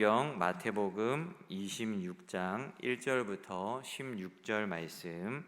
마태복음 26장 1절부터 16절 말씀,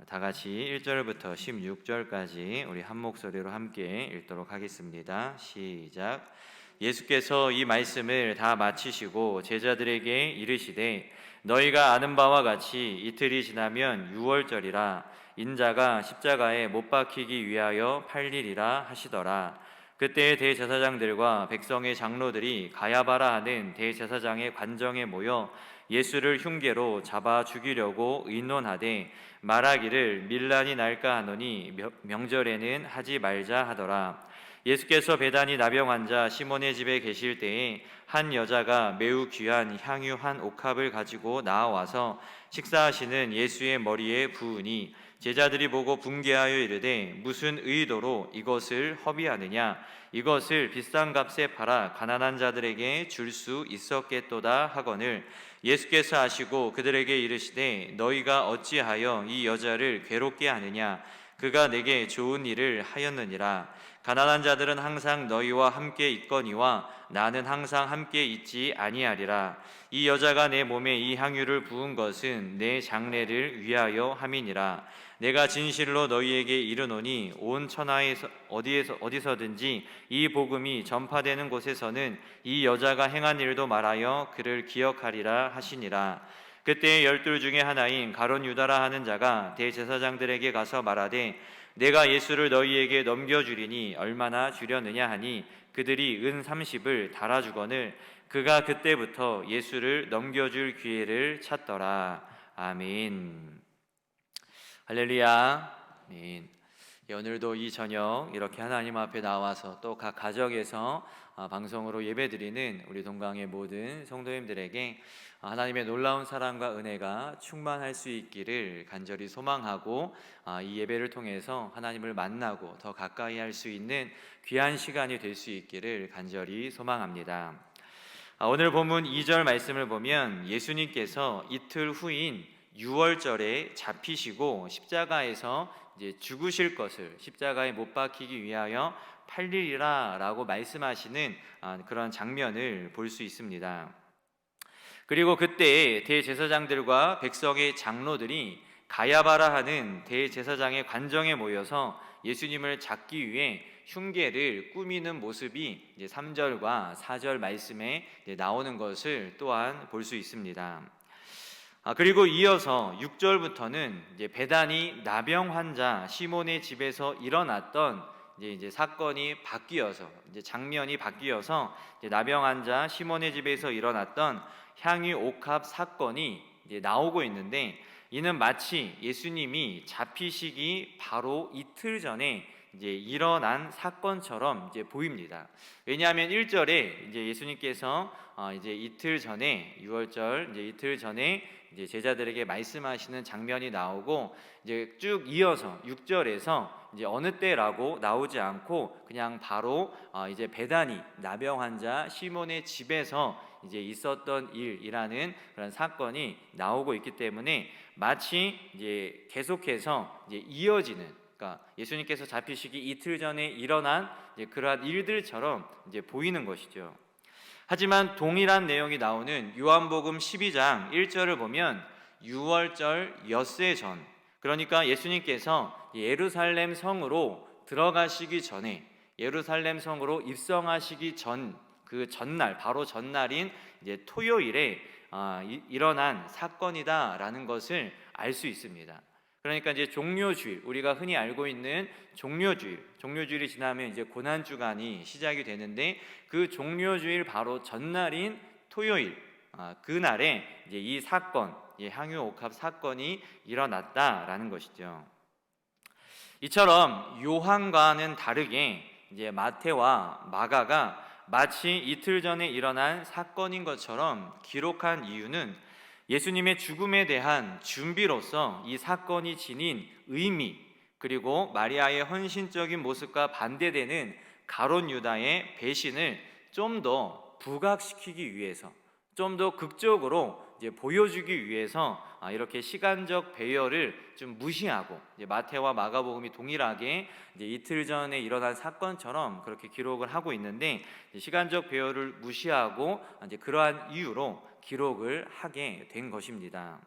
다 같이 1절부터 16절까지 우리 한 목소리로 함께 읽도록 하겠습니다. 시작. 예수께서 이 말씀을 다 마치시고 제자들에게 이르시되, 너희가 아는 바와 같이 이틀이 지나면 유월절이라 인자가 십자가에 못 박히기 위하여 팔리리라 하시더라. 그때 대제사장들과 백성의 장로들이 가야바라 하는 대제사장의 관정에 모여 예수를 흉계로 잡아 죽이려고 의논하되 말하기를 밀란이 날까 하노니 명절에는 하지 말자 하더라. 예수께서 베다니 나병 환자 시몬의 집에 계실 때에 한 여자가 매우 귀한 향유 한 옥합을 가지고 나와서 식사하시는 예수의 머리에 부으니 제자들이 보고 분개하여 이르되 무슨 의도로 이것을 허비하느냐, 이것을 비싼 값에 팔아 가난한 자들에게 줄 수 있었겠도다 하거늘, 예수께서 아시고 그들에게 이르시되 너희가 어찌하여 이 여자를 괴롭게 하느냐, 그가 내게 좋은 일을 하였느니라. 가난한 자들은 항상 너희와 함께 있거니와 나는 항상 함께 있지 아니하리라. 이 여자가 내 몸에 이 향유를 부은 것은 내 장례를 위하여 함이니라. 내가 진실로 너희에게 이르노니 온 천하에서 어디서든지 이 복음이 전파되는 곳에서는 이 여자가 행한 일도 말하여 그를 기억하리라 하시니라. 그때 12 중에 하나인 가룟 유다라 하는 자가 대제사장들에게 가서 말하되 내가 예수를 너희에게 넘겨주리니 얼마나 주려느냐 하니 그들이 은 30을 달아주거늘 그가 그때부터 예수를 넘겨줄 기회를 찾더라. 아멘. 할렐루야. 아멘. 오늘도 이 저녁 이렇게 하나님 앞에 나와서 또 각 가정에서 방송으로 예배드리는 우리 동강의 모든 성도님들에게 하나님의 놀라운 사랑과 은혜가 충만할 수 있기를 간절히 소망하고 이 예배를 통해서 하나님을 만나고 더 가까이 할 수 있는 귀한 시간이 될 수 있기를 간절히 소망합니다. 오늘 본문 2절 말씀을 보면 예수님께서 이틀 후인 유월절에 잡히시고 십자가에서 이제 죽으실 것을, 십자가에 못 박히기 위하여 팔리리라 라고 말씀하시는 그런 장면을 볼 수 있습니다. 그리고 그때 대제사장들과 백성의 장로들이 가야바라 하는 대제사장의 관정에 모여서 예수님을 잡기 위해 흉계를 꾸미는 모습이 이제 3절과 4절 말씀에 나오는 것을 또한 볼 수 있습니다. 그리고 이어서 6절부터는 이제 베다니 나병 환자 시몬의 집에서 일어났던 이제 사건이 바뀌어서, 이제 장면이 바뀌어서 이제 나병 환자 시몬의 집에서 일어났던 향유 옥합 사건이 이제 나오고 있는데, 이는 마치 예수님이 잡히시기 바로 이틀 전에 이제 일어난 사건처럼 이제 보입니다. 왜냐하면 1절에 이제 예수님께서 이제 이틀 전에, 유월절 이제 이틀 전에 이제 제자들에게 말씀하시는 장면이 나오고, 이제 쭉 이어서 6절에서 이제 어느 때라고 나오지 않고 그냥 바로 이제 베다니 나병 환자 시몬의 집에서 이제 있었던 일이라는 그런 사건이 나오고 있기 때문에 마치 이제 계속해서 이제 이어지는, 그러니까 예수님께서 잡히시기 이틀 전에 일어난 이제 그러한 일들처럼 이제 보이는 것이죠. 하지만 동일한 내용이 나오는 요한복음 12장 1절을 보면 유월절 엿새 전, 그러니까 예수님께서 예루살렘 성으로 들어가시기 전에, 예루살렘 성으로 입성하시기 전, 그 전날, 바로 전날인 이제 토요일에 일어난 사건이다라는 것을 알 수 있습니다. 그러니까 이제 종료주일, 우리가 흔히 알고 있는 종료주일이 지나면 이제 고난주간이 시작이 되는데, 그 종료주일 바로 전날인 토요일, 그날에 이제 이 사건, 향유 옥합 사건이 일어났다라는 것이죠. 이처럼 요한과는 다르게 이제 마태와 마가가 마치 이틀 전에 일어난 사건인 것처럼 기록한 이유는 예수님의 죽음에 대한 준비로서 이 사건이 지닌 의미, 그리고 마리아의 헌신적인 모습과 반대되는 가룟 유다의 배신을 좀 더 부각시키기 위해서, 좀 더 극적으로 이제 보여주기 위해서 이렇게 시간적 배열을 좀 무시하고, 이제 마태와 마가복음이 동일하게 이제 이틀 전에 일어난 사건처럼 그렇게 기록을 하고 있는데, 시간적 배열을 무시하고 이제 그러한 이유로 기록을 하게 된 것입니다.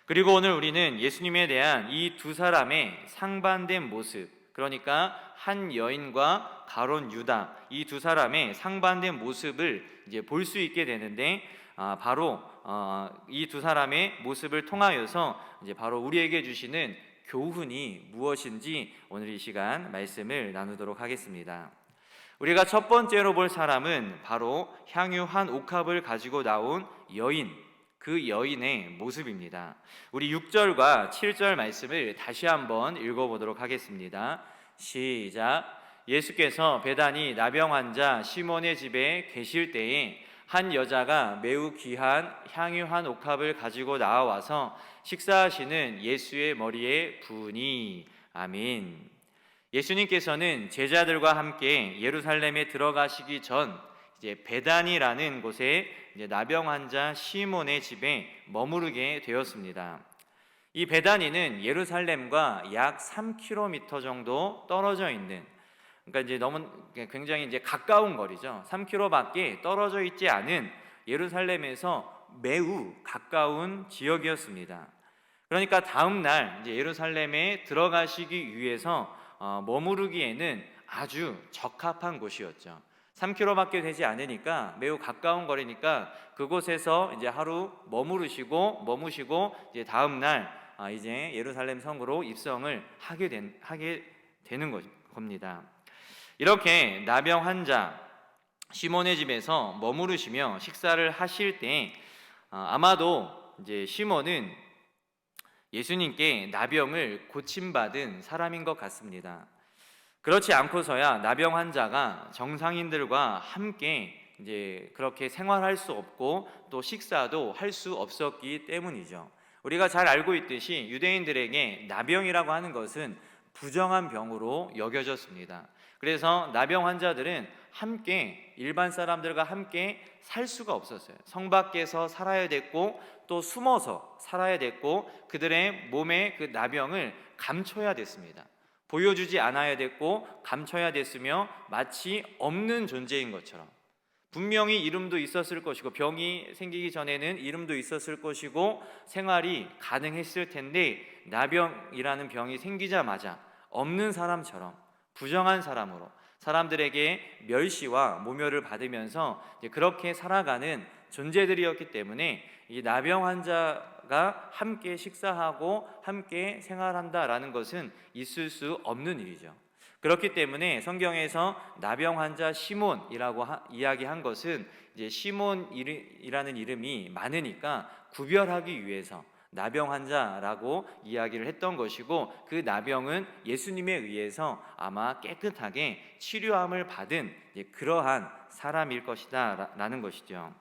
그리고 오늘 우리는 예수님에 대한 이 두 사람의 상반된 모습, 그러니까 한 여인과 가룟 유다, 이 두 사람의 상반된 모습을 이제 볼 수 있게 되는데, 바로 이 두 사람의 모습을 통하여서 이제 바로 우리에게 주시는 교훈이 무엇인지 오늘 이 시간 말씀을 나누도록 하겠습니다. 우리가 첫 번째로 볼 사람은 바로 향유 한 옥합을 가지고 나온 여인, 그 여인의 모습입니다. 우리 6절과 7절 말씀을 다시 한번 읽어보도록 하겠습니다. 시작. 예수께서 베다니 나병 환자 시몬의 집에 계실 때에 한 여자가 매우 귀한 향유 한 옥합을 가지고 나와서 식사하시는 예수의 머리에 부으니. 아멘. 예수님께서는 제자들과 함께 예루살렘에 들어가시기 전 이제 베다니라는 곳에 이제 나병 환자 시몬의 집에 머무르게 되었습니다. 이 베다니는 예루살렘과 약 3km 정도 떨어져 있는, 그러니까 이제 너무 굉장히 이제 가까운 거리죠. 3km밖에 떨어져 있지 않은 예루살렘에서 매우 가까운 지역이었습니다. 그러니까 다음 날 이제 예루살렘에 들어가시기 위해서 머무르기에는 아주 적합한 곳이었죠. 3km밖에 되지 않으니까 매우 가까운 거리니까 그곳에서 이제 하루 머무시고 이제 다음 날 이제 예루살렘 성으로 입성을 하게 되는 겁니다. 이렇게 나병 환자 시몬의 집에서 머무르시며 식사를 하실 때 아마도 이제 시몬은 예수님께 나병을 고침받은 사람인 것 같습니다. 그렇지 않고서야 나병 환자가 정상인들과 함께 이제 그렇게 생활할 수 없고 또 식사도 할 수 없었기 때문이죠. 우리가 잘 알고 있듯이 유대인들에게 나병이라고 하는 것은 부정한 병으로 여겨졌습니다. 그래서 나병 환자들은 함께 일반 사람들과 함께 살 수가 없었어요. 성 밖에서 살아야 됐고 또 숨어서 살아야 됐고 그들의 몸에 그 나병을 감춰야 됐습니다. 보여주지 않아야 됐고 감춰야 됐으며 마치 없는 존재인 것처럼, 분명히 이름도 있었을 것이고 병이 생기기 전에는 이름도 있었을 것이고 생활이 가능했을 텐데 나병이라는 병이 생기자마자 없는 사람처럼 부정한 사람으로 사람들에게 멸시와 모멸을 받으면서 그렇게 살아가는 존재들이었기 때문에 이 나병 환자가 함께 식사하고 함께 생활한다라는 것은 있을 수 없는 일이죠. 그렇기 때문에 성경에서 나병 환자 시몬이라고 이야기한 것은 이제 시몬이라는 이름이 많으니까 구별하기 위해서 나병 환자라고 이야기를 했던 것이고, 그 나병은 예수님에 의해서 아마 깨끗하게 치료함을 받은 그러한 사람일 것이다 라는 것이죠.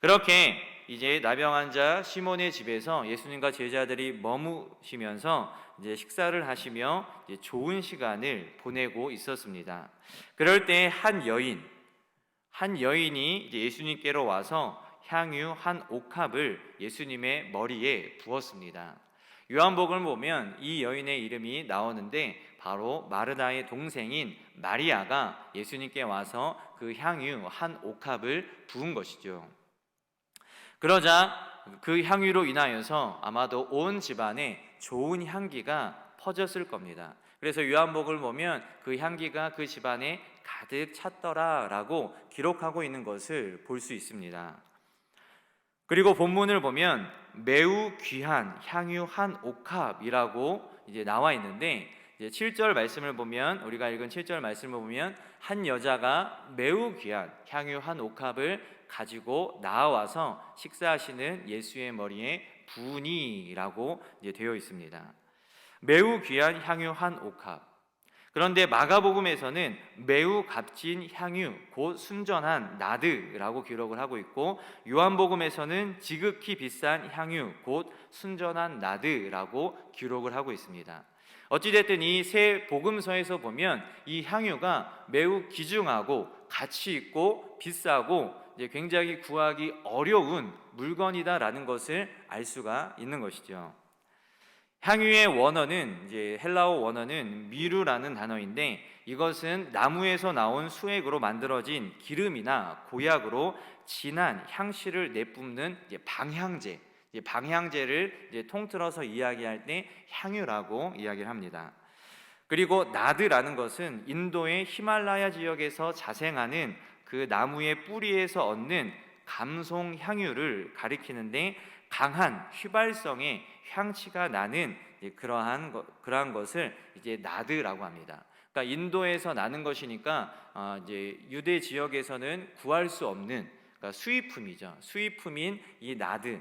그렇게 이제 나병 환자 시몬의 집에서 예수님과 제자들이 머무시면서 이제 식사를 하시며 이제 좋은 시간을 보내고 있었습니다. 그럴 때 한 여인이 이제 예수님께로 와서 향유 한 옥합을 예수님의 머리에 부었습니다. 요한복음을 보면 이 여인의 이름이 나오는데 바로 마르다의 동생인 마리아가 예수님께 와서 그 향유 한 옥합을 부은 것이죠. 그러자 그 향유로 인하여서 아마도 온 집안에 좋은 향기가 퍼졌을 겁니다. 그래서 요한복음을 보면 그 향기가 그 집안에 가득 찼더라라고 기록하고 있는 것을 볼 수 있습니다. 그리고 본문을 보면 매우 귀한 향유 한 옥합이라고 이제 나와 있는데, 이제 7절 말씀을 보면, 우리가 읽은 7절 말씀을 보면 한 여자가 매우 귀한 향유 한 옥합을 가지고 나와서 식사하시는 예수의 머리에 부으니라고 이제 되어 있습니다. 매우 귀한 향유 한 옥합. 그런데 마가복음에서는 매우 값진 향유 곧 순전한 나드라고 기록을 하고 있고, 요한복음에서는 지극히 비싼 향유 곧 순전한 나드라고 기록을 하고 있습니다. 어찌됐든 이 세 복음서에서 보면 이 향유가 매우 귀중하고 가치 있고 비싸고 이제 굉장히 구하기 어려운 물건이다라는 것을 알 수가 있는 것이죠. 향유의 원어는 이제 헬라어 원어는 미루라는 단어인데, 이것은 나무에서 나온 수액으로 만들어진 기름이나 고약으로 진한 향씨를 내뿜는 이제 방향제, 방향제를 이제 통틀어서 이야기할 때 향유라고 이야기를 합니다. 그리고 나드라는 것은 인도의 히말라야 지역에서 자생하는 그 나무의 뿌리에서 얻는 감송 향유를 가리키는데, 강한 휘발성의 향취가 나는 그러한 것을 이제 나드라고 합니다. 그러니까 인도에서 나는 것이니까 이제 유대 지역에서는 구할 수 없는, 그러니까 수입품이죠. 수입품인 이 나드,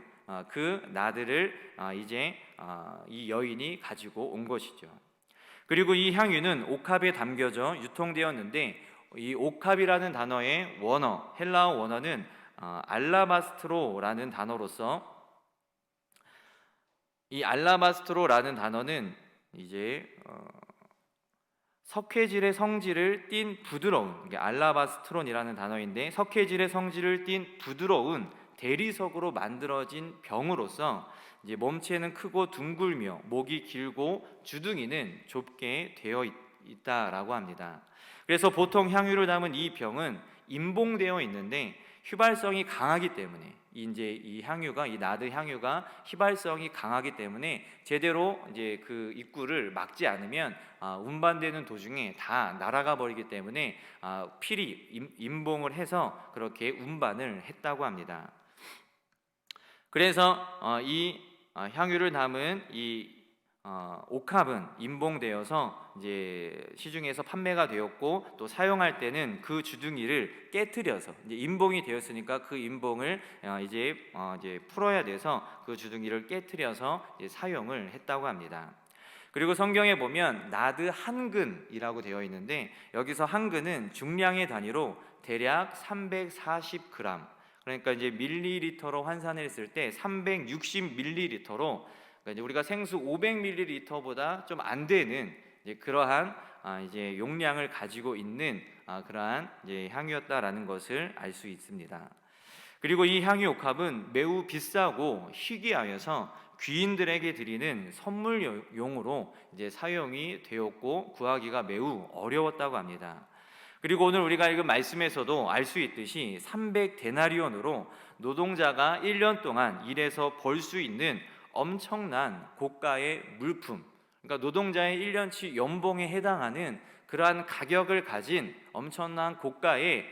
그 나드를 이제 이 여인이 가지고 온 것이죠. 그리고 이 향유는 옥합에 담겨져 유통되었는데, 이 옥합이라는 단어의 원어, 헬라어 원어는 알라바스트로라는 단어로서, 이 알라바스트로라는 단어는 이제 석회질의 성질을 띤 부드러운, 이게 알라바스트론이라는 단어인데, 석회질의 성질을 띤 부드러운 대리석으로 만들어진 병으로서 이제 몸체는 크고 둥글며 목이 길고 주둥이는 좁게 되어 있다라고 합니다. 그래서 보통 향유를 담은 이 병은 임봉되어 있는데, 휘발성이 강하기 때문에 이제 이 향유가, 이 나드 향유가 휘발성이 강하기 때문에 제대로 이제 그 입구를 막지 않으면 운반되는 도중에 다 날아가 버리기 때문에 필히 임봉을 해서 그렇게 운반을 했다고 합니다. 그래서 이 향유를 담은 이 옥합은 임봉되어서 이제 시중에서 판매가 되었고, 또 사용할 때는 그 주둥이를 깨트려서, 이제 임봉이 되었으니까 그 임봉을 이제 풀어야 돼서 그 주둥이를 깨트려서 이제 사용을 했다고 합니다. 그리고 성경에 보면 나드 한 근이라고 되어 있는데, 여기서 한 근은 중량의 단위로 대략 340g, 그러니까 이제 밀리리터로 환산했을 때 360ml로, 그러니까 이제 우리가 생수 500ml보다 좀 안 되는 이제 그러한 이제 용량을 가지고 있는 그러한 이제 향유였다라는 것을 알 수 있습니다. 그리고 이 향유 옥합은 매우 비싸고 희귀하여서 귀인들에게 드리는 선물용으로 이제 사용이 되었고, 구하기가 매우 어려웠다고 합니다. 그리고 오늘 우리가 읽은 말씀에서도 알 수 있듯이 300데나리온으로 노동자가 1년 동안 일해서 벌 수 있는 엄청난 고가의 물품, 그러니까 노동자의 1년치 연봉에 해당하는 그러한 가격을 가진 엄청난 고가의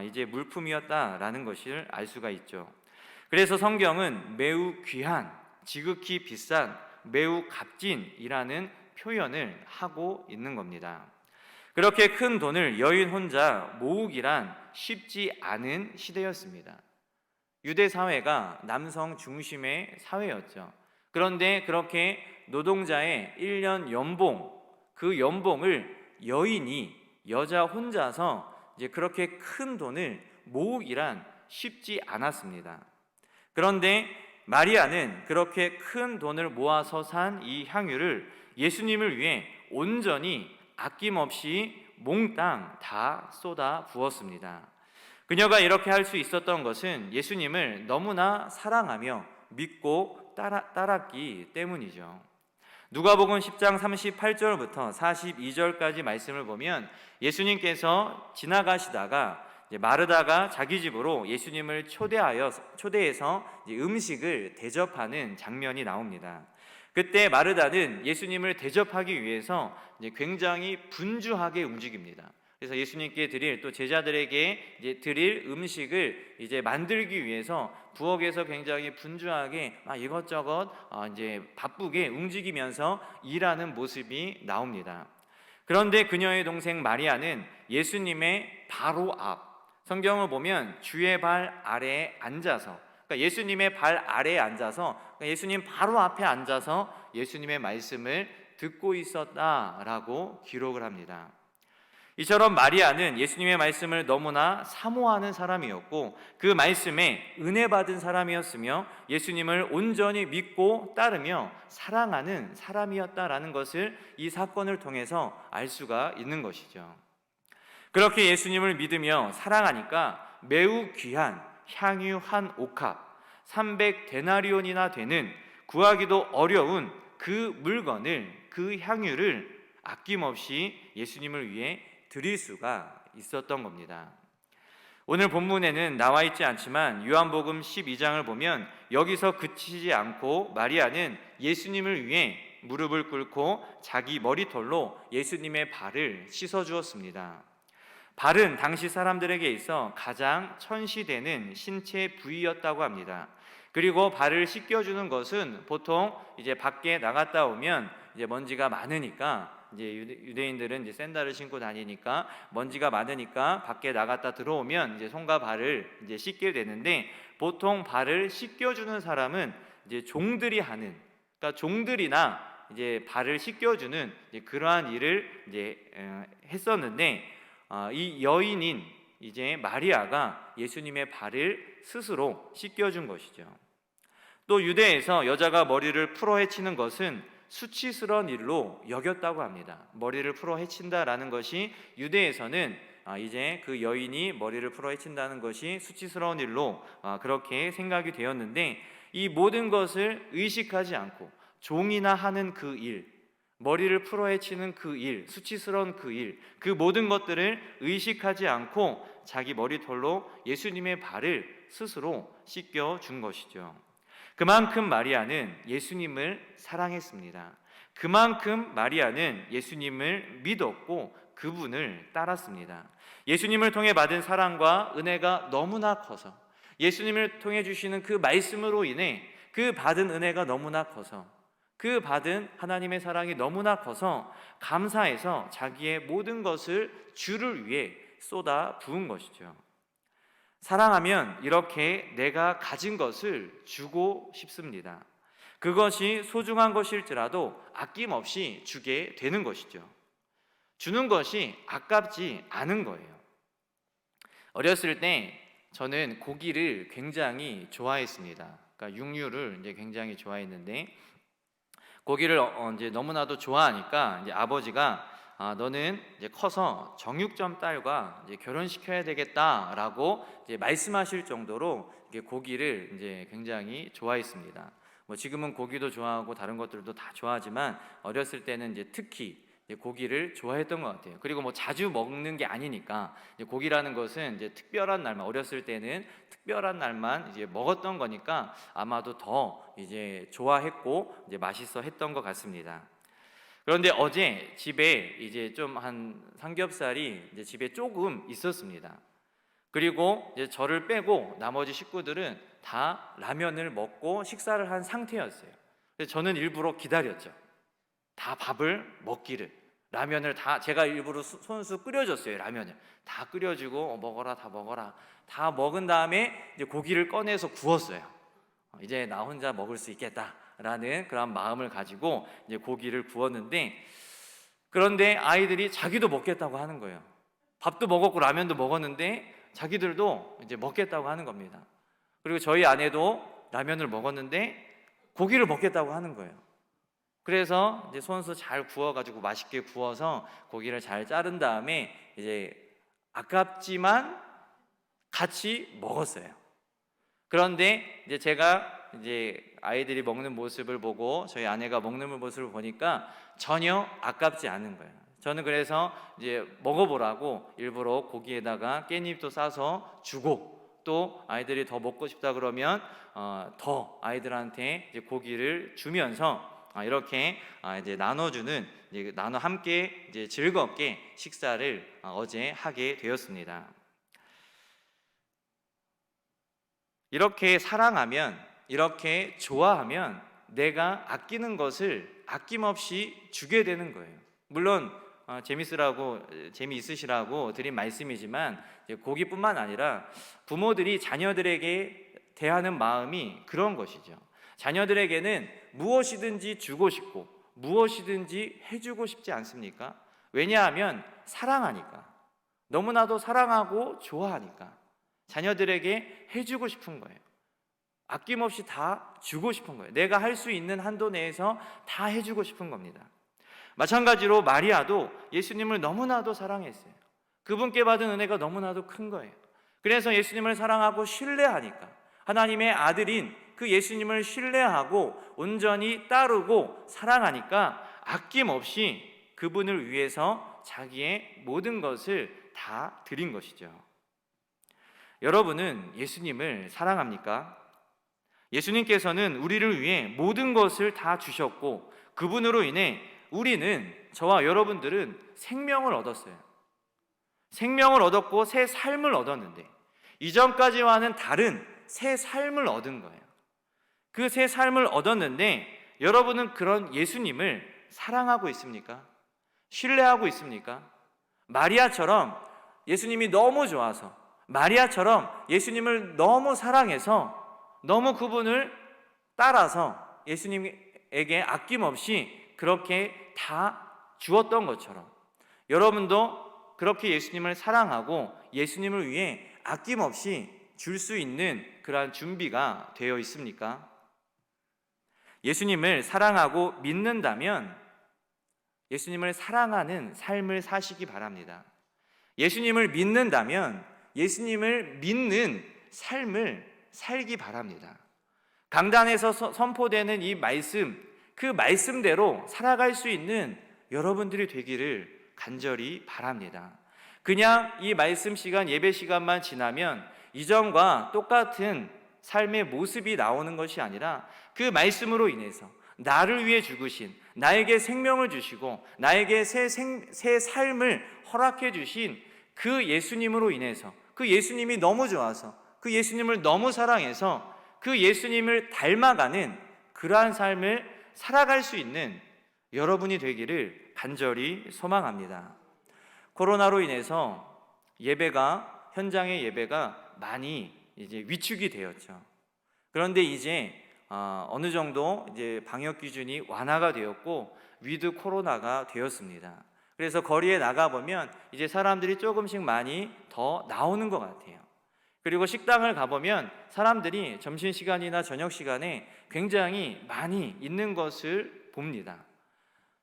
이제 물품이었다라는 것을 알 수가 있죠. 그래서 성경은 매우 귀한, 지극히 비싼, 매우 값진이라는 표현을 하고 있는 겁니다. 그렇게 큰 돈을 여인 혼자 모으기란 쉽지 않은 시대였습니다. 유대 사회가 남성 중심의 사회였죠. 그런데 그렇게 노동자의 1년 연봉, 그 연봉을 여인이, 여자 혼자서 이제 그렇게 큰 돈을 모으기란 쉽지 않았습니다. 그런데 마리아는 그렇게 큰 돈을 모아서 산 이 향유를 예수님을 위해 온전히 아낌없이 몽땅 다 쏟아 부었습니다. 그녀가 이렇게 할 수 있었던 것은 예수님을 너무나 사랑하며 믿고 따랐기 때문이죠. 누가복음 10장 38절부터 42절까지 말씀을 보면, 예수님께서 지나가시다가 마르다가 자기 집으로 예수님을 초대해서 음식을 대접하는 장면이 나옵니다. 그때 마르다는 예수님을 대접하기 위해서 굉장히 분주하게 움직입니다. 그래서 예수님께 드릴, 또 제자들에게 이제 드릴 음식을 이제 만들기 위해서 부엌에서 굉장히 분주하게 이것저것 이제 바쁘게 움직이면서 일하는 모습이 나옵니다. 그런데 그녀의 동생 마리아는 예수님의 바로 앞, 성경을 보면 주의 발 아래에 앉아서, 그러니까 예수님의 발 아래에 앉아서, 그러니까 예수님 바로 앞에 앉아서 예수님의 말씀을 듣고 있었다라고 기록을 합니다. 이처럼 마리아는 예수님의 말씀을 너무나 사모하는 사람이었고, 그 말씀에 은혜 받은 사람이었으며, 예수님을 온전히 믿고 따르며 사랑하는 사람이었다라는 것을 이 사건을 통해서 알 수가 있는 것이죠. 그렇게 예수님을 믿으며 사랑하니까 매우 귀한, 향유 한 옥합 300데나리온이나 되는 구하기도 어려운 그 물건을, 그 향유를 아낌없이 예수님을 위해 드릴 수가 있었던 겁니다. 오늘 본문에는 나와 있지 않지만 요한복음 12장을 보면 여기서 그치지 않고 마리아는 예수님을 위해 무릎을 꿇고 자기 머리털로 예수님의 발을 씻어 주었습니다. 발은 당시 사람들에게 있어 가장 천시되는 신체 부위였다고 합니다. 그리고 발을 씻겨주는 것은 보통 이제 밖에 나갔다 오면 이제 먼지가 많으니까, 이제 유대인들은 이제 샌들을 신고 다니니까 먼지가 많으니까 밖에 나갔다 들어오면 이제 손과 발을 이제 씻게 되는데, 보통 발을 씻겨주는 사람은 이제 종들이 하는, 그러니까 종들이나 이제 발을 씻겨주는 이제 그러한 일을 이제 했었는데, 이 여인인 이제 마리아가 예수님의 발을 스스로 씻겨준 것이죠. 또 유대에서 여자가 머리를 풀어 헤치는 것은 수치스러운 일로 여겼다고 합니다. 머리를 풀어 헤친다라는 것이 유대에서는 이제 그 여인이 머리를 풀어 헤친다는 것이 수치스러운 일로 그렇게 생각이 되었는데, 이 모든 것을 의식하지 않고 종이나 하는 그 일, 머리를 풀어 헤치는 그 일, 수치스러운 그 일, 그 모든 것들을 의식하지 않고 자기 머리털로 예수님의 발을 스스로 씻겨준 것이죠. 그만큼 마리아는 예수님을 사랑했습니다. 그만큼 마리아는 예수님을 믿었고 그분을 따랐습니다. 예수님을 통해 받은 사랑과 은혜가 너무나 커서, 예수님을 통해 주시는 그 말씀으로 인해 그 받은 은혜가 너무나 커서, 그 받은 하나님의 사랑이 너무나 커서 감사해서 자기의 모든 것을 주를 위해 쏟아 부은 것이죠. 사랑하면 이렇게 내가 가진 것을 주고 싶습니다. 그것이 소중한 것일지라도 아낌없이 주게 되는 것이죠. 주는 것이 아깝지 않은 거예요. 어렸을 때 저는 고기를 굉장히 좋아했습니다. 그러니까 육류를 이제 굉장히 좋아했는데, 고기를 이제 너무나도 좋아하니까 이제 아버지가 너는 이제 커서 정육점 딸과 이제 결혼시켜야 되겠다라고 이제 말씀하실 정도로 이게 고기를 이제 굉장히 좋아했습니다. 뭐 지금은 고기도 좋아하고 다른 것들도 다 좋아하지만 어렸을 때는 이제 특히 이제 고기를 좋아했던 것 같아요. 그리고 뭐 자주 먹는 게 아니니까 이제 고기라는 것은 이제 특별한 날만, 어렸을 때는 특별한 날만 이제 먹었던 거니까 아마도 더 이제 좋아했고 이제 맛있어 했던 것 같습니다. 그런데 어제 집에 이제 좀 한 삼겹살이 이제 집에 조금 있었습니다. 그리고 이제 저를 빼고 나머지 식구들은 다 라면을 먹고 식사를 한 상태였어요. 그래서 저는 일부러 기다렸죠. 다 밥을 먹기를. 라면을 다 제가 일부러 손수 끓여줬어요. 라면을 다 끓여주고 먹어라, 다 먹어라. 다 먹은 다음에 이제 고기를 꺼내서 구웠어요. 이제 나 혼자 먹을 수 있겠다라는 그런 마음을 가지고 이제 고기를 구웠는데, 그런데 아이들이 자기도 먹겠다고 하는 거예요. 밥도 먹었고 라면도 먹었는데 자기들도 이제 먹겠다고 하는 겁니다. 그리고 저희 아내도 라면을 먹었는데 고기를 먹겠다고 하는 거예요. 그래서 이제 손수 잘 구워가지고 맛있게 구워서 고기를 잘 자른 다음에 이제 아깝지만 같이 먹었어요. 그런데 이제 제가 이제 아이들이 먹는 모습을 보고 저희 아내가 먹는 모습을 보니까 전혀 아깝지 않은 거예요. 저는 그래서 이제 먹어보라고 일부러 고기에다가 깻잎도 싸서 주고, 또 아이들이 더 먹고 싶다 그러면 더 아이들한테 이제 고기를 주면서 이렇게 이제 나눠주는, 이제 나눠 함께 이제 즐겁게 식사를 어제 하게 되었습니다. 이렇게 사랑하면, 이렇게 좋아하면 내가 아끼는 것을 아낌없이 주게 되는 거예요. 물론 재미있으시라고 드린 말씀이지만 고기뿐만 아니라 부모들이 자녀들에게 대하는 마음이 그런 것이죠. 자녀들에게는 무엇이든지 주고 싶고 무엇이든지 해주고 싶지 않습니까? 왜냐하면 사랑하니까, 너무나도 사랑하고 좋아하니까 자녀들에게 해주고 싶은 거예요. 아낌없이 다 주고 싶은 거예요. 내가 할 수 있는 한도 내에서 다 해주고 싶은 겁니다. 마찬가지로 마리아도 예수님을 너무나도 사랑했어요. 그분께 받은 은혜가 너무나도 큰 거예요. 그래서 예수님을 사랑하고 신뢰하니까 하나님의 아들인 그 예수님을 신뢰하고 온전히 따르고 사랑하니까 아낌없이 그분을 위해서 자기의 모든 것을 다 드린 것이죠. 여러분은 예수님을 사랑합니까? 예수님께서는 우리를 위해 모든 것을 다 주셨고 그분으로 인해 우리는, 저와 여러분들은 생명을 얻었어요. 생명을 얻었고 새 삶을 얻었는데 이전까지와는 다른 새 삶을 얻은 거예요. 그 새 삶을 얻었는데 여러분은 그런 예수님을 사랑하고 있습니까? 신뢰하고 있습니까? 마리아처럼 예수님이 너무 좋아서, 마리아처럼 예수님을 너무 사랑해서 너무 그분을 따라서 예수님에게 아낌없이 그렇게 다 주었던 것처럼 여러분도 그렇게 예수님을 사랑하고 예수님을 위해 아낌없이 줄 수 있는 그러한 준비가 되어 있습니까? 예수님을 사랑하고 믿는다면 예수님을 사랑하는 삶을 사시기 바랍니다. 예수님을 믿는다면 예수님을 믿는 삶을 살기 바랍니다. 강단에서 선포되는 이 말씀, 그 말씀대로 살아갈 수 있는 여러분들이 되기를 간절히 바랍니다. 그냥 이 말씀 시간, 예배 시간만 지나면 이전과 똑같은 삶의 모습이 나오는 것이 아니라 그 말씀으로 인해서 나를 위해 죽으신, 나에게 생명을 주시고 나에게 새 삶을 허락해 주신 그 예수님으로 인해서, 그 예수님이 너무 좋아서, 그 예수님을 너무 사랑해서 그 예수님을 닮아가는 그러한 삶을 살아갈 수 있는 여러분이 되기를 간절히 소망합니다. 코로나로 인해서 현장의 예배가 많이 이제 위축이 되었죠. 그런데 이제 어느 정도 이제 방역 기준이 완화가 되었고 위드 코로나가 되었습니다. 그래서 거리에 나가보면 이제 사람들이 조금씩 많이 더 나오는 것 같아요. 그리고 식당을 가보면 사람들이 점심시간이나 저녁시간에 굉장히 많이 있는 것을 봅니다.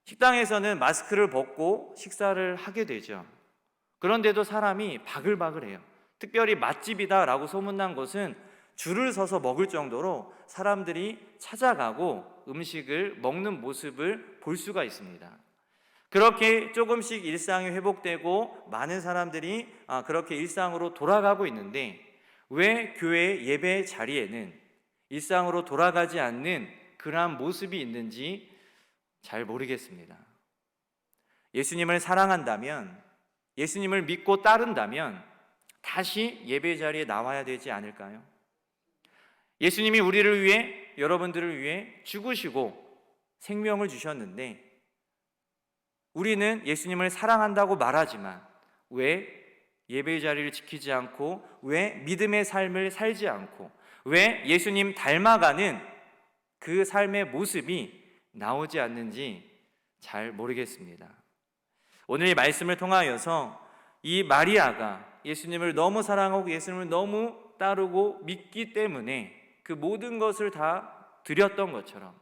식당에서는 마스크를 벗고 식사를 하게 되죠. 그런데도 사람이 바글바글해요. 특별히 맛집이다라고 소문난 곳은 줄을 서서 먹을 정도로 사람들이 찾아가고 음식을 먹는 모습을 볼 수가 있습니다. 그렇게 조금씩 일상이 회복되고 많은 사람들이 그렇게 일상으로 돌아가고 있는데 왜 교회 예배 자리에는 일상으로 돌아가지 않는 그러한 모습이 있는지 잘 모르겠습니다. 예수님을 사랑한다면, 예수님을 믿고 따른다면 다시 예배 자리에 나와야 되지 않을까요? 예수님이 우리를 위해, 여러분들을 위해 죽으시고 생명을 주셨는데 우리는 예수님을 사랑한다고 말하지만 왜 예배의 자리를 지키지 않고, 왜 믿음의 삶을 살지 않고, 왜 예수님 닮아가는 그 삶의 모습이 나오지 않는지 잘 모르겠습니다. 오늘 이 말씀을 통하여서 이 마리아가 예수님을 너무 사랑하고 예수님을 너무 따르고 믿기 때문에 그 모든 것을 다 드렸던 것처럼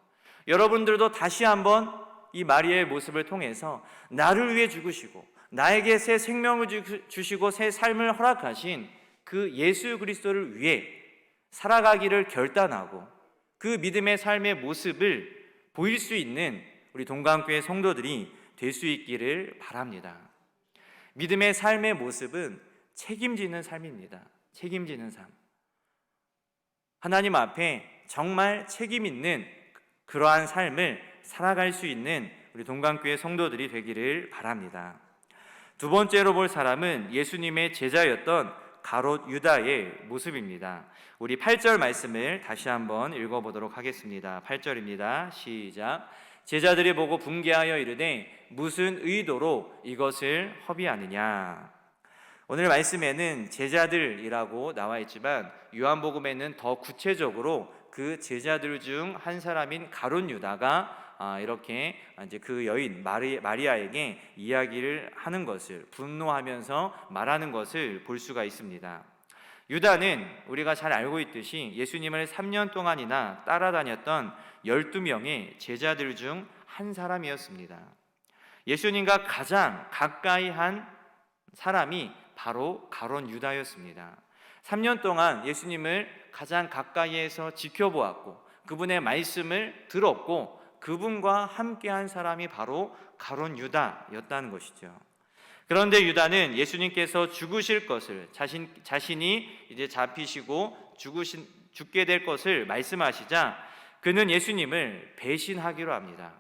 여러분들도 다시 한번 이 마리아의 모습을 통해서 나를 위해 죽으시고 나에게 새 생명을 주시고 새 삶을 허락하신 그 예수 그리스도를 위해 살아가기를 결단하고 그 믿음의 삶의 모습을 보일 수 있는 우리 동강교회 성도들이 될 수 있기를 바랍니다. 믿음의 삶의 모습은 책임지는 삶입니다. 책임지는 삶. 하나님 앞에 정말 책임 있는 그러한 삶을 살아갈 수 있는 우리 동강교회 성도들이 되기를 바랍니다. 두 번째로 볼 사람은 예수님의 제자였던 가롯 유다의 모습입니다. 우리 8절 말씀을 다시 한번 읽어보도록 하겠습니다. 8절입니다. 시작. 제자들이 보고 분개하여 이르되 무슨 의도로 이것을 허비하느냐. 오늘 말씀에는 제자들이라고 나와 있지만 요한복음에는 더 구체적으로 그 제자들 중 한 사람인 가룟 유다가 이렇게 이제 그 여인 마리아에게 이야기를 하는 것을, 분노하면서 말하는 것을 볼 수가 있습니다. 유다는 우리가 잘 알고 있듯이 예수님을 3년 동안이나 따라다녔던 12명의 제자들 중 한 사람이었습니다. 예수님과 가장 가까이 한 사람이 바로 가룟 유다였습니다. 3년 동안 예수님을 가장 가까이에서 지켜보았고 그분의 말씀을 들었고 그분과 함께한 사람이 바로 가룟 유다였다는 것이죠. 그런데 유다는 예수님께서 죽으실 것을 자신이 이제 잡히시고 죽게 될 것을 말씀하시자 그는 예수님을 배신하기로 합니다.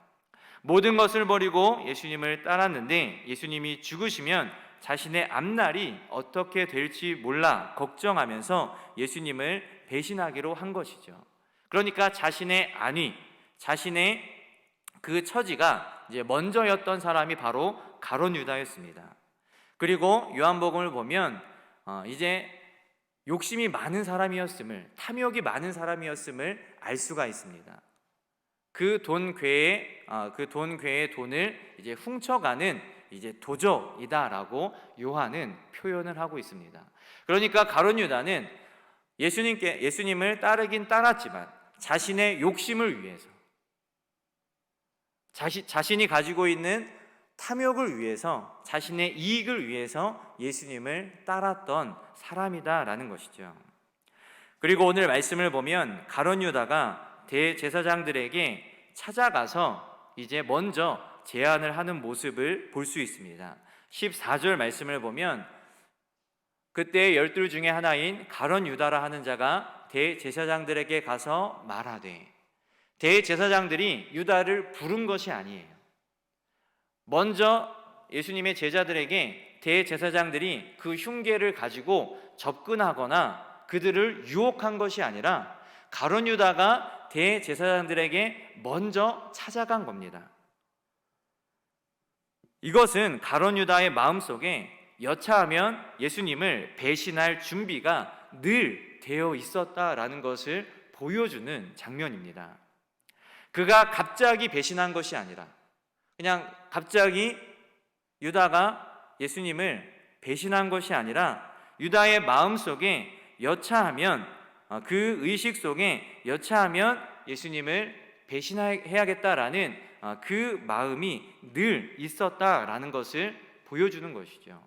모든 것을 버리고 예수님을 따랐는데 예수님이 죽으시면 자신의 앞날이 어떻게 될지 몰라 걱정하면서 예수님을 배신하기로 한 것이죠. 그러니까 자신의 안위, 자신의 그 처지가 이제 먼저였던 사람이 바로 가룟 유다였습니다. 그리고 요한복음을 보면 이제 욕심이 많은 사람이었음을, 탐욕이 많은 사람이었음을 알 수가 있습니다. 그 돈 괴의 돈을 이제 훔쳐가는 이제 도적이다라고 요한은 표현을 하고 있습니다. 그러니까 가룟 유다는 예수님을 따르긴 따랐지만 자신의 욕심을 위해서, 자신이 가지고 있는 탐욕을 위해서, 자신의 이익을 위해서 예수님을 따랐던 사람이다라는 것이죠. 그리고 오늘 말씀을 보면 가룟 유다가 대제사장들에게 찾아가서 이제 먼저 제안을 하는 모습을 볼 수 있습니다. 14절 말씀을 보면 그때 12 중에 하나인 가룟 유다라 하는 자가 대제사장들에게 가서 말하되, 대제사장들이 유다를 부른 것이 아니에요. 먼저 예수님의 제자들에게 대제사장들이 그 흉계를 가지고 접근하거나 그들을 유혹한 것이 아니라 가룟 유다가 대제사장들에게 먼저 찾아간 겁니다. 이것은 가룟 유다의 마음속에 여차하면 예수님을 배신할 준비가 늘 되어 있었다라는 것을 보여주는 장면입니다. 그가 갑자기 배신한 것이 아니라 그냥 갑자기 유다가 예수님을 배신한 것이 아니라 유다의 마음속에 여차하면, 그 의식 속에 여차하면 예수님을 배신해야겠다라는 그 마음이 늘 있었다라는 것을 보여주는 것이죠.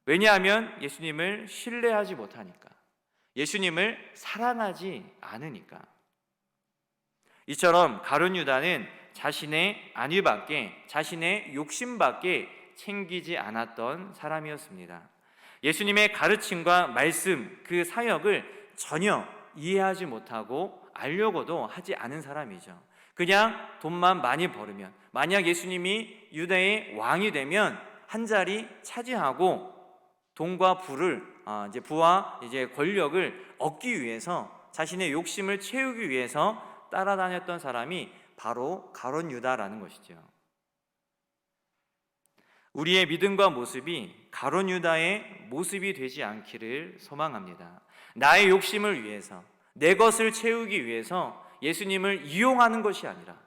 왜냐하면 예수님을 신뢰하지 못하니까, 예수님을 사랑하지 않으니까. 이처럼 가룟 유다는 자신의 안위밖에, 자신의 욕심밖에 챙기지 않았던 사람이었습니다. 예수님의 가르침과 말씀, 그 사역을 전혀 이해하지 못하고 알려고도 하지 않은 사람이죠. 그냥 돈만 많이 벌으면, 만약 예수님이 유대의 왕이 되면 한 자리 차지하고 돈과 부와 권력을 얻기 위해서, 자신의 욕심을 채우기 위해서 따라다녔던 사람이 바로 가룟 유다라는 것이죠. 우리의 믿음과 모습이 가룟 유다의 모습이 되지 않기를 소망합니다. 나의 욕심을 위해서, 내 것을 채우기 위해서 예수님을 이용하는 것이 아니라,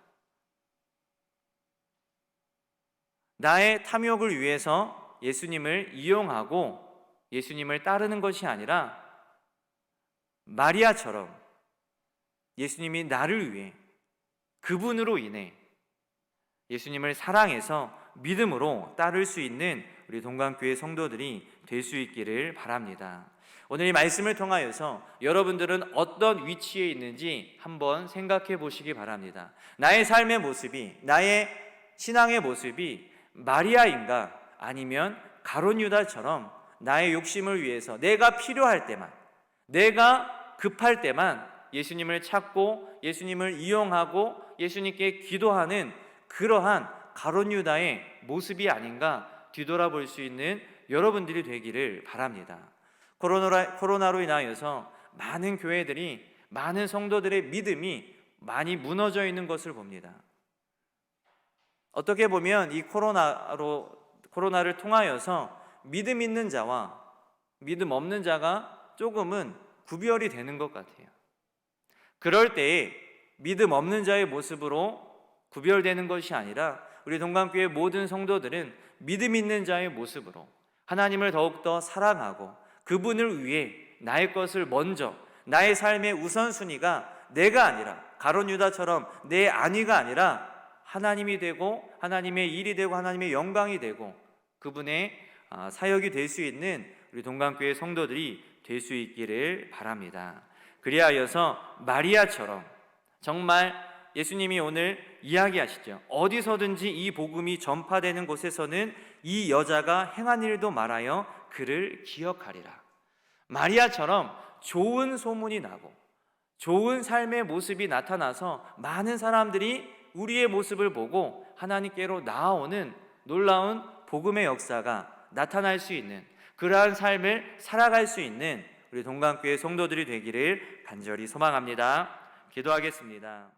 나의 탐욕을 위해서 예수님을 이용하고 예수님을 따르는 것이 아니라 마리아처럼 예수님이 나를 위해, 그분으로 인해 예수님을 사랑해서 믿음으로 따를 수 있는 우리 동강교회 성도들이 될 수 있기를 바랍니다. 오늘 이 말씀을 통하여서 여러분들은 어떤 위치에 있는지 한번 생각해 보시기 바랍니다. 나의 삶의 모습이, 나의 신앙의 모습이 마리아인가, 아니면 가룟 유다처럼 나의 욕심을 위해서 내가 필요할 때만, 내가 급할 때만 예수님을 찾고 예수님을 이용하고 예수님께 기도하는 그러한 가룟 유다의 모습이 아닌가 뒤돌아볼 수 있는 여러분들이 되기를 바랍니다. 코로나로 인하여서 많은 교회들이, 많은 성도들의 믿음이 많이 무너져 있는 것을 봅니다. 어떻게 보면 이 코로나를 통하여서 믿음 있는 자와 믿음 없는 자가 조금은 구별이 되는 것 같아요. 그럴 때에 믿음 없는 자의 모습으로 구별되는 것이 아니라 우리 동강교회 모든 성도들은 믿음 있는 자의 모습으로 하나님을 더욱더 사랑하고 그분을 위해 나의 것을 먼저, 나의 삶의 우선순위가 내가 아니라 가룟 유다처럼 내 안위가 아니라 하나님이 되고 하나님의 일이 되고 하나님의 영광이 되고 그분의 사역이 될 수 있는 우리 동강교회 성도들이 될 수 있기를 바랍니다. 그리하여서 마리아처럼 정말 예수님이 오늘 이야기하시죠. 어디서든지 이 복음이 전파되는 곳에서는 이 여자가 행한 일도 말하여 그를 기억하리라. 마리아처럼 좋은 소문이 나고 좋은 삶의 모습이 나타나서 많은 사람들이 우리의 모습을 보고 하나님께로 나아오는 놀라운 복음의 역사가 나타날 수 있는, 그러한 삶을 살아갈 수 있는 우리 동강교회 성도들이 되기를 간절히 소망합니다. 기도하겠습니다.